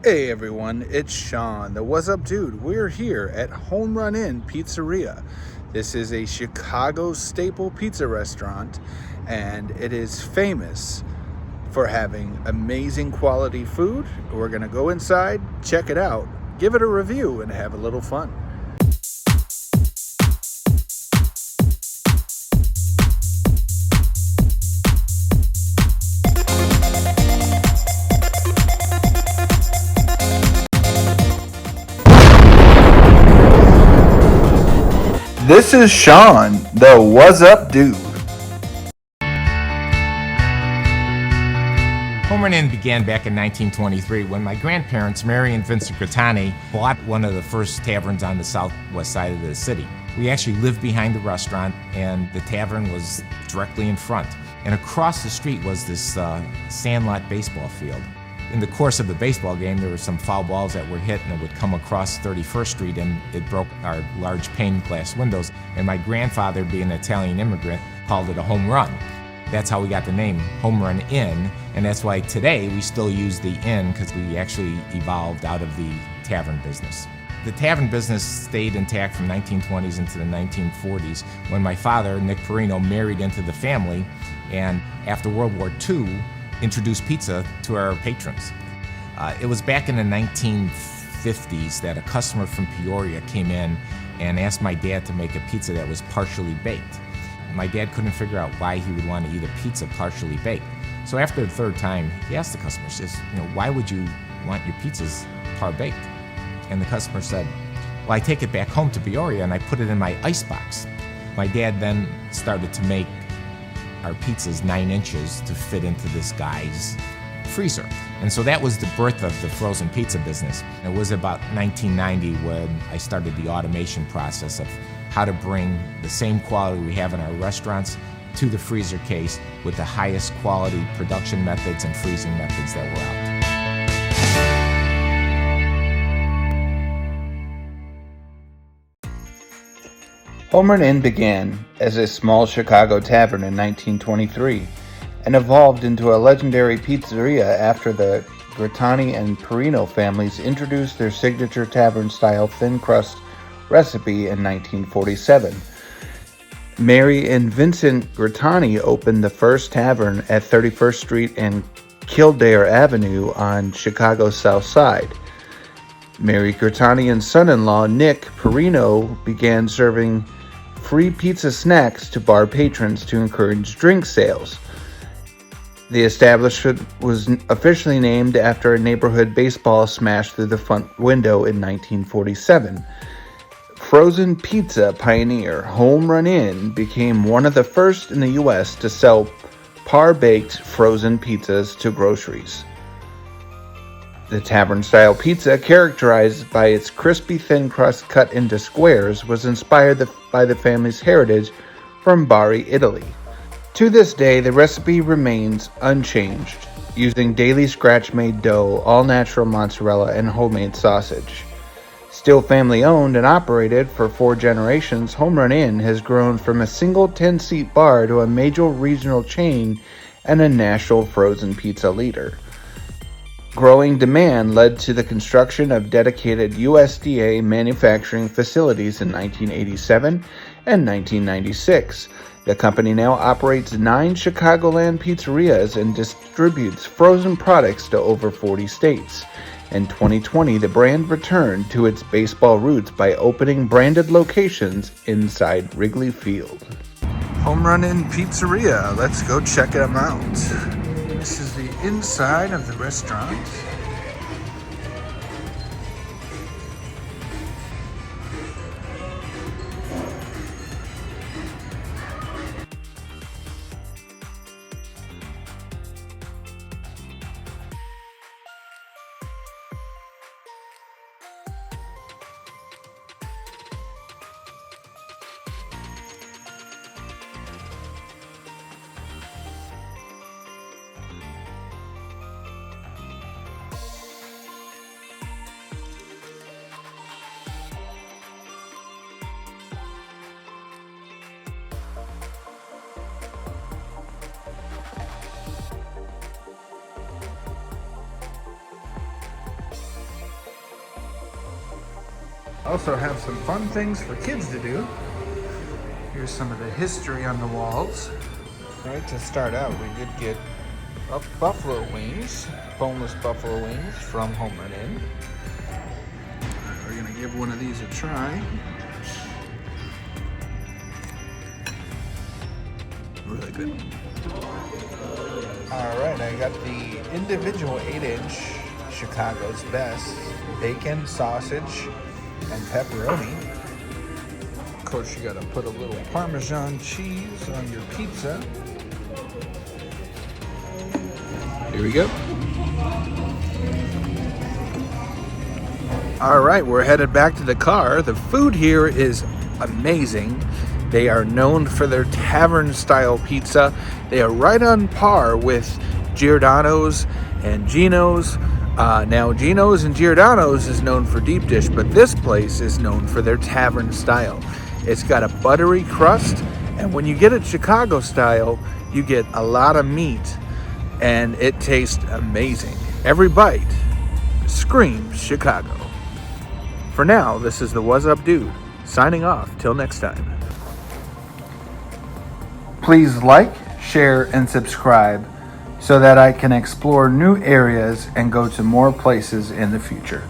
Hey everyone, it's Sean, the What's Up Dude. We're here at Home Run Inn Pizzeria. This is a Chicago staple pizza restaurant, and it is famous for having amazing quality food. We're going to go inside, check it out, give it a review, and have a little fun. This is Sean, the What's Up Dude. Home Run Inn began back in 1923 when my grandparents, Mary and Vincent Grattani, bought one of the first taverns on the southwest side of the city. We actually lived behind the restaurant, and the tavern was directly in front. And across the street was this sandlot baseball field. In the course of the baseball game, there were some foul balls that were hit, and it would come across 31st Street, and it broke our large pane glass windows. And my grandfather, being an Italian immigrant, called it a home run. That's how we got the name Home Run Inn, and that's why today we still use the inn, because we actually evolved out of the tavern business. The tavern business stayed intact from 1920s into the 1940s when my father, Nick Perino, married into the family, and after World War II, introduced pizza to our patrons. It was back in the 1950s that a customer from Peoria came in and asked my dad to make a pizza that was partially baked. My dad couldn't figure out why he would want to eat a pizza partially baked. So after the third time, he asked the customer, says, why would you want your pizzas par-baked? And the customer said, well, I take it back home to Peoria and I put it in my ice box. My dad then started to make our pizzas 9 inches to fit into this guy's freezer. And so that was the birth of the frozen pizza business. It was about 1990 when I started the automation process of how to bring the same quality we have in our restaurants to the freezer case with the highest quality production methods and freezing methods that were out. Home Run Inn began as a small Chicago tavern in 1923 and evolved into a legendary pizzeria after the Grattani and Perino families introduced their signature tavern-style thin crust recipe in 1947. Mary and Vincent Grattani opened the first tavern at 31st Street and Kildare Avenue on Chicago's South Side. Mary Grattani and son-in-law Nick Perino began serving free pizza snacks to bar patrons to encourage drink sales. The establishment was officially named after a neighborhood baseball smashed through the front window in 1947. Frozen pizza pioneer Home Run Inn became one of the first in the U.S. to sell par-baked frozen pizzas to groceries. The tavern-style pizza, characterized by its crispy thin crust cut into squares, was inspired by the family's heritage from Bari, Italy. To this day, the recipe remains unchanged, using daily scratch-made dough, all-natural mozzarella, and homemade sausage. Still family-owned and operated for 4 generations, Home Run Inn has grown from a single 10-seat bar to a major regional chain and a national frozen pizza leader. Growing demand led to the construction of dedicated USDA manufacturing facilities in 1987 and 1996. The company now operates 9 Chicagoland pizzerias and distributes frozen products to over 40 states. In 2020, the brand returned to its baseball roots by opening branded locations inside Wrigley Field. Home Run Inn Pizzeria. Let's go check them out. This is the inside of the restaurant. Also have some fun things for kids to do. Here's some of the history on the walls. All right, to start out, we did get buffalo wings, boneless buffalo wings from Homer Inn. We're gonna give one of these a try. Really good. All right, I got the individual 8-inch Chicago's Best bacon, sausage, and pepperoni. Of course, you gotta put a little Parmesan cheese on your pizza. Here we go. All right, we're headed back to the car. The food here is amazing. They are known for their tavern-style pizza. They are right on par with Giordano's and Gino's. Now, Gino's and Giordano's is known for deep dish, but this place is known for their tavern style. It's got a buttery crust, and when you get it Chicago style, you get a lot of meat, and it tastes amazing. Every bite screams Chicago. For now, this is the What's Up Dude, signing off till next time. Please like, share, and subscribe so that I can explore new areas and go to more places in the future.